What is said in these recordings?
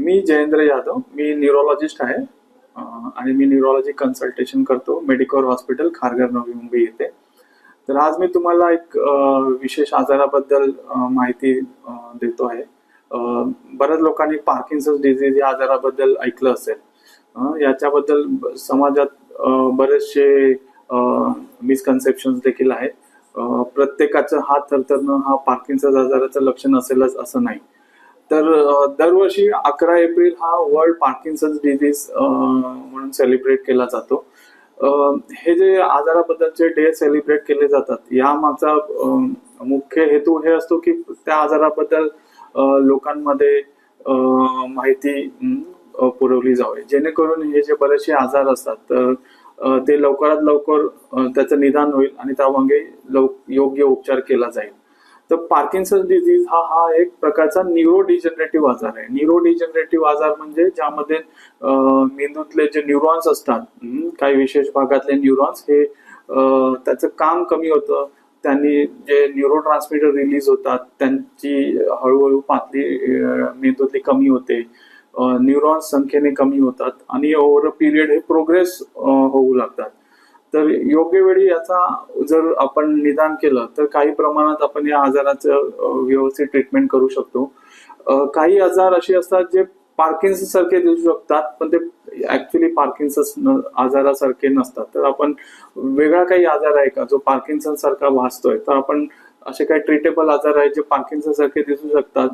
मी जयेंद्र यादव, मी neurologist आहे आणि मी neurology consultation करतो मेडिकल हॉस्पिटल खारघर नवी मुंबई येथे. तर आज मी तुम्हाला एक विशेष आजाराबद्दल माहिती देतो आहे. बऱ्याच लोकांनी पार्किन्सन्स डिझीज या आजाराबद्दल ऐकलं असेल. याच्याबद्दल समाजात बरेचसे मिसकन्सेप्शन देखील आहेत. प्रत्येकाचं हात थरथरणं हा पार्किन्सन्स आजाराचं लक्षण असेलच असं नाही. तर दरवर्षी 11 एप्रिल हा वर्ल्ड पार्किन्सन्स डिझीज म्हणून सेलिब्रेट केला जातो. हे जे आजाराबद्दलचे डे सेलिब्रेट केले जातात या मागचा मुख्य हेतू हे असतो की त्या आजाराबद्दल लोकांमध्ये माहिती पुरवली जावी, जेणेकरून हे जे बरेचसे आजार असतात तर ते लवकरात लवकर त्याचं निदान होईल आणि त्यामागे योग्य उपचार केला जाईल. तर पार्किन्सन्स डिझीज हा एक प्रकारचा न्यूरो डिजनरेटिव्ह आजार आहे. न्यूरो डिजनरेटिव्ह आजार म्हणजे ज्यामध्ये मेंदूतले जे न्यूरॉन्स असतात, काही विशेष भागातले न्यूरॉन्स हे त्याचं काम कमी होतं. त्यांनी जे न्यूरो ट्रान्समीटर रिलीज होतात त्यांची हळूहळू पातळी मेंदूतली कमी होते. न्यूरॉन्स संख्येने कमी होतात आणि ओव्हर अ पिरियड हे प्रोग्रेस होऊ लागतात. तर योग्य वेळी याचा जर आपण निदान केलं तर काही प्रमाणात आपण या आजाराचं व्यवस्थित ट्रीटमेंट करू शकतो. काही आजार असे असतात जे पार्किन्सन्स सारखे दिसू शकतात पण ते ऍक्च्युली पार्किन्सन्स आजारासारखे नसतात. तर आपण वेगळा काही आजार आहे का जो पार्किन्सन्स सारखा भासतोय, तर आपण असे काही ट्रीटेबल आजार आहेत जे पार्किन्सन्स सारखे दिसू शकतात,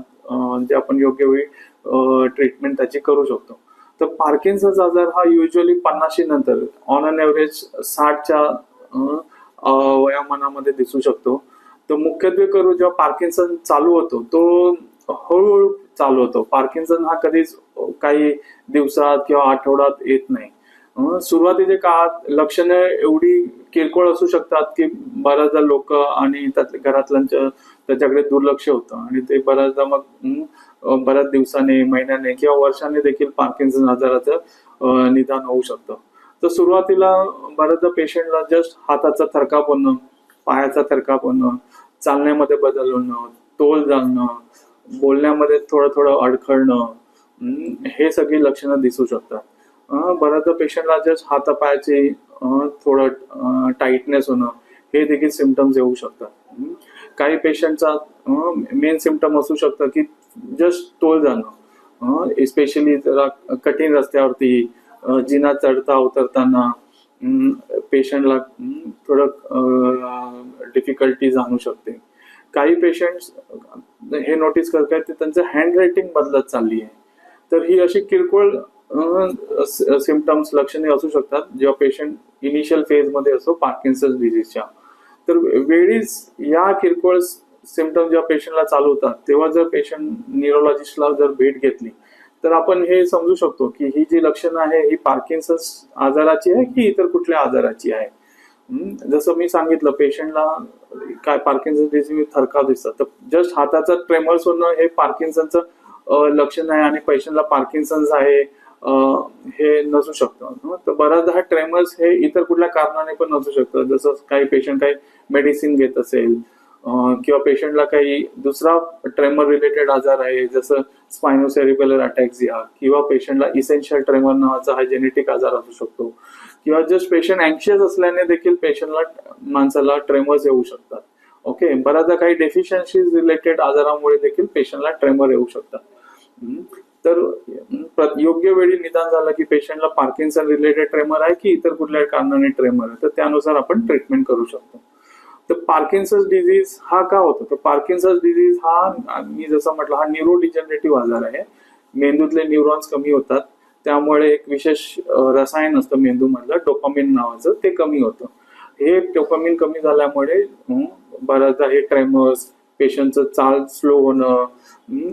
जे आपण योग्य वेळी ट्रीटमेंट त्याची करू शकतो. तर पार्किन्सन्स आजार हा युजली 50 नंतर ऑन अन एव्हरेज 60च्या वयोमानामध्ये दिसू शकतो. तर मुख्यत्वे करून जेव्हा पार्किन्सन चालू होतो तो हळूहळू चालू होतो. पार्किन्सन हा कधीच काही दिवसात किंवा आठवड्यात येत नाही. सुरुवातीच्या काळात लक्षणे एवढी किरकोळ असू शकतात की बऱ्याचदा लोक आणि घरातल्यांच्या त्याच्याकडे दुर्लक्ष होतं आणि ते बऱ्याच दिवसाने, महिन्याने किंवा वर्षाने देखील पार्किन्सन आजाराचं निदान होऊ शकतं. तर सुरुवातीला बऱ्याचदा पेशंटला जस्ट हाताचा थरकाप होणं, पायाचा थरकाप होणं, चालण्यामध्ये बदल होणं, तोल जाणं, बोलण्यामध्ये थोडं थोडं अडखळणं, हे सगळी लक्षणं दिसू शकतात. बऱ्याचदा पेशंटला जस्ट हातापायाची थोडं टाईटनेस होणं हे देखील सिम्पटम्स येऊ शकतात. काही पेशंटचा मेन सिम्पटम असू शकतं की जस्ट तोल जाणं, एस्पेशली जरा कठीण रस्त्यावरती जिना चढता उतरताना पेशंटला थोडं डिफिकल्टी जाणू शकते. काही पेशंट्स हे नोटीस करतात की त्यांचं हँड रायटिंग बदलत चालली आहे. तर ही अशी किरकोळ सिम्पटम्स लक्षणे असू शकतात जेव्हा पेशंट इनिशियल फेज मध्ये असतो पार्किन्सन्स डिझीजच्या. तर वेळीच या किरकोळ सिम्पटम जेव्हा पेशंटला चालू होतात तेव्हा जर पेशंट न्यूरोलॉजिस्टला जर भेट घेतली तर आपण हे समजू शकतो की ही जी लक्षणं आहे ही पार्किन्सन्स आजाराची आहे की इतर कुठल्या आजाराची आहे. जसं मी सांगितलं, पेशंटला काय पार्किन्सन्स डिझीज थरकाप दिसतात, तर जस्ट हाताचा ट्रेमर्स होणं हे पार्किन्सनचं लक्षण आहे आणि पेशंटला पार्किन्सन्स आहे हे नसू शकतं. तर बऱ्याचदा हा ट्रेमर्स हे इतर कुठल्या कारणाने पण नसू शकतं. जसं काही पेशंट काही मेडिसिन घेत असेल किंवा पेशंटला काही दुसरा ट्रेमर रिलेटेड आजार आहे जसं स्पायनोसेरिब्रल अटॅक्सिया, किंवा पेशंटला इसेन्शियल ट्रेमर नावाचा हा जेनेटिक आजार असू शकतो, किंवा जस्ट पेशंट अँक्शियस असल्याने देखील माणसाला ट्रेमर्स येऊ शकतात. ओके, बऱ्याचदा काही डेफिशियन्सीज रिलेटेड आजारामुळे देखील पेशंटला ट्रेमर येऊ शकतात. तर योग्य वेळी निदान झालं की पेशंटला पार्किन्सन रिलेटेड ट्रेमर आहे की इतर कुठल्या कारणाने ट्रेमर आहे, तर त्यानुसार आपण ट्रीटमेंट करू शकतो. तर पार्किन्सन्स डिझीज हा का होतो? तर पार्किन्सन्स डिझीज हा मी जसं म्हटलं हा न्यूरो डिजनरेटिव्ह आजार आहे. मेंदूतले न्यूरॉन्स कमी होतात, त्यामुळे एक विशेष रसायन असतं मेंदूमधलं डोपामिन नावाचं, ते कमी होतं. हे डोपामिन कमी झाल्यामुळे बऱ्याचदा हे ट्रेमर्स, पेशंटचं चाल स्लो होणं,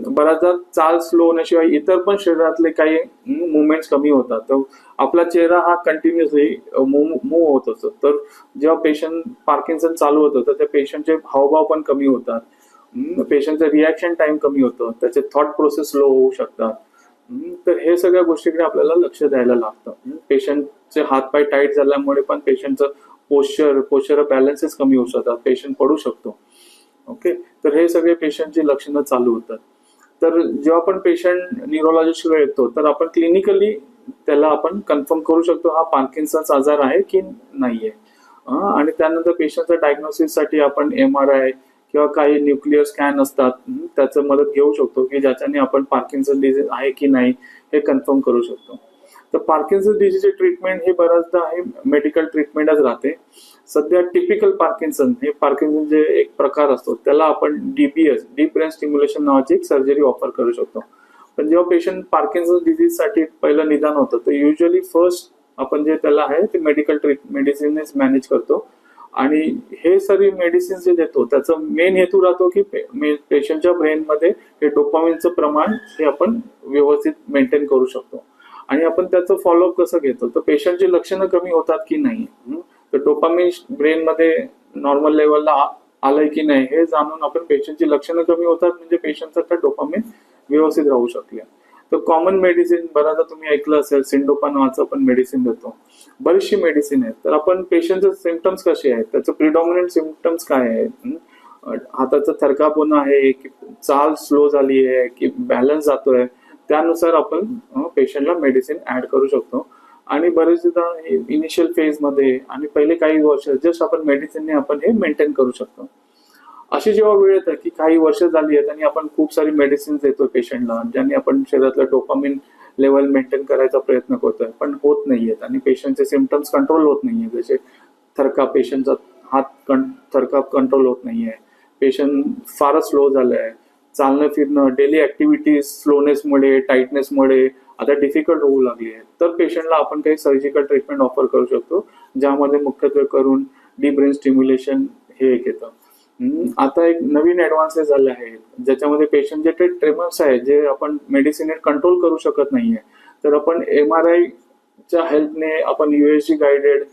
बऱ्याचदा चाल स्लो होण्याशिवाय इतर पण शरीरातले काही मुवमेंट्स कमी होतात. तर आपला चेहरा हा कंटिन्युअसली मूव्ह होत असतो. तर जेव्हा पेशंट पार्किन्सन चालू होतं तर त्या पेशंटचे हावभाव पण कमी होतात, पेशंटचं रिॲक्शन टाइम कमी होतं, त्याचे थॉट प्रोसेस स्लो होऊ शकतात. तर हे सगळ्या गोष्टीकडे आपल्याला लक्ष द्यायला लागतं. पेशंटचे हातपाय टाईट झाल्यामुळे पण पेशंटचं पोश्चर बॅलन्सेस कमी होऊ शकतात, पेशंट पडू शकतो. ओके, तर हे सगळे पेशंटची लक्षणं चालू होतात. तर जेव्हा पण पेशंट न्यूरोलॉजिस्टकडे येतो तर आपण क्लिनिकली त्याला आपण कन्फर्म करू शकतो हा पार्किन्सन्स आजार आहे की नाहीये. आणि त्यानंतर पेशंटच्या डायग्नोसिससाठी आपण MRI किंवा काही न्यूक्लिअर स्कॅन असतात त्याचं मदत घेऊ शकतो की ज्याच्याने आपण पार्किन्सन डिजीज आहे की नाही हे कन्फर्म करू शकतो. तर पार्किन्सन डिजीजचे ट्रीटमेंट हे बऱ्याचदा हे मेडिकल ट्रीटमेंटच राहते. सध्या टिपिकल पार्किन्सन हे पार्किन्सन जे एक प्रकार असतो त्याला आपण DBS डीप ब्रेन स्टिम्युलेशन नावाची एक सर्जरी ऑफर करू शकतो. पण जेव्हा पेशंट पार्किन्सन डिजीज साठी पहिलं निदान होतं तर युजली फर्स्ट आपण जे त्याला आहे ते मेडिकल मेडिसिननेच मॅनेज करतो. आणि हे सर्व मेडिसिन जे देतो त्याचा मेन हेतू राहतो की पेशंटच्या ब्रेनमध्ये हे डोपामिनचं प्रमाण हे आपण व्यवस्थित मेंटेन करू शकतो. आणि आपण त्याचं फॉलोअप कसं घेतो तर पेशंटची लक्षणं कमी होतात की नाही, तर डोपामिन ब्रेनमध्ये नॉर्मल लेवलला आलंय की नाही हे जाणून आपण पेशंटची लक्षणं कमी होतात म्हणजे पेशंटचा डोपामिन व्यवस्थित राहू शकले. तर कॉमन मेडिसिन बऱ्याचदा तुम्ही ऐकलं असेल सिंडोपा नावाचं आपण मेडिसिन देतो. बरीचशी मेडिसिन आहेत. तर आपण पेशंटचे सिम्पटम्स कसे आहेत त्याचं प्रिडॉमिनंट सिम्पटम्स काय आहेत, हाताचा थरकाप होणं आहे की चाल स्लो झाली आहे की बॅलन्स जातोय त्यानुसार आपण पेशंटला मेडिसिन ऍड करू शकतो. आणि बरेचदा इनिशियल फेज मध्ये आणि पहिले काही वर्ष जस्ट आपण मेडिसिनने आपण हे मेंटेन करू शकतो. अशी जेव्हा वेळ येते की काही वर्ष झाली आहेत आणि आपण खूप सारी मेडिसिन देतो पेशंटला ज्यांनी आपण शरीरातलं डोपामिन लेवल मेंटेन करायचा प्रयत्न करतोय पण होत नाहीयेत आणि पेशंटचे सिम्पटम्स कंट्रोल होत नाहीये. जसे थरकाप, पेशंटचा हात थरकाप कंट्रोल होत नाहीये, पेशंट फारच स्लो झालाय, चालणं फिरणं डेली ऍक्टिव्हिटीज स्लोनेसमुळे टाइटनेसमुळे आता डिफिकल्ट होऊ लागली आहे. तर पेशंटला आपण काही सर्जिकल ट्रीटमेंट ऑफर करू शकतो ज्यामध्ये मुख्यत्वे करून डीप ब्रेन स्टिम्युलेशन हे एक येतं. आता एक नवीन ऍडव्हान्सेस झाले आहेत ज्याच्यामध्ये पेशंटचे ते ट्रेमर्स आहेत जे आपण मेडिसिन कंट्रोल करू शकत नाहीये तर आपण MRI च्या हेल्पने आपण USG guided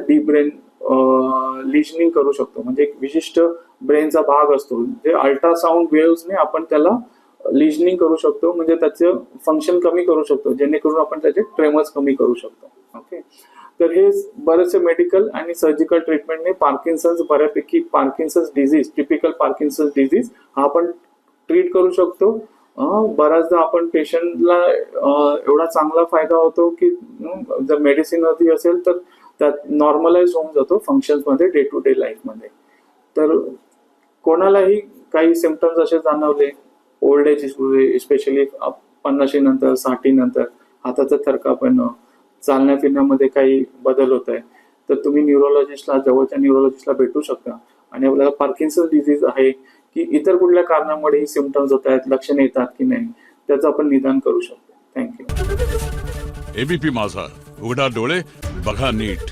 deep brain listening करू शकतो. म्हणजे एक विशिष्ट ब्रेनचा भाग असतो जे अल्ट्रासाऊंड वेव्हजने आपण त्याला लिजनिंग करू शकतो म्हणजे त्याचं फंक्शन कमी करू शकतो जेणेकरून आपण त्याचे ट्रेमर्स कमी करू शकतो. ओके, तर हे बरेचसे मेडिकल आणि सर्जिकल ट्रीटमेंटने पार्किन्सन्स बऱ्यापैकी Parkinson's disease typical Parkinson's disease हा आपण ट्रीट करू शकतो. बऱ्याचदा आपण पेशंटला एवढा चांगला फायदा होतो की जर मेडिसिन वरती असेल तर त्यात नॉर्मलाइज होऊन जातो फंक्शन्स मध्ये डे टू डे लाईफ मध्ये. तर कोणालाही काही सिम्पटम्स असे जाणवले ओल्ड एज स्पेशली 50 नंतर 60 नंतर हाताचा थरकाप येणं, चालण्या फिरण्यामध्ये काही बदल होत आहे तर तुम्ही न्यूरोलॉजिस्टला जवळच्या न्यूरोलॉजिस्टला भेटू शकता. आणि आपल्याला पार्किन्सन डिझीज आहे की इतर कुठल्या कारणामुळे ही सिम्पटम्स होत आहेत, लक्षणे येतात की नाही त्याचं आपण निदान करू शकतो. थँक्यू. ABP माझा, उघडा डोळे बघा नीट.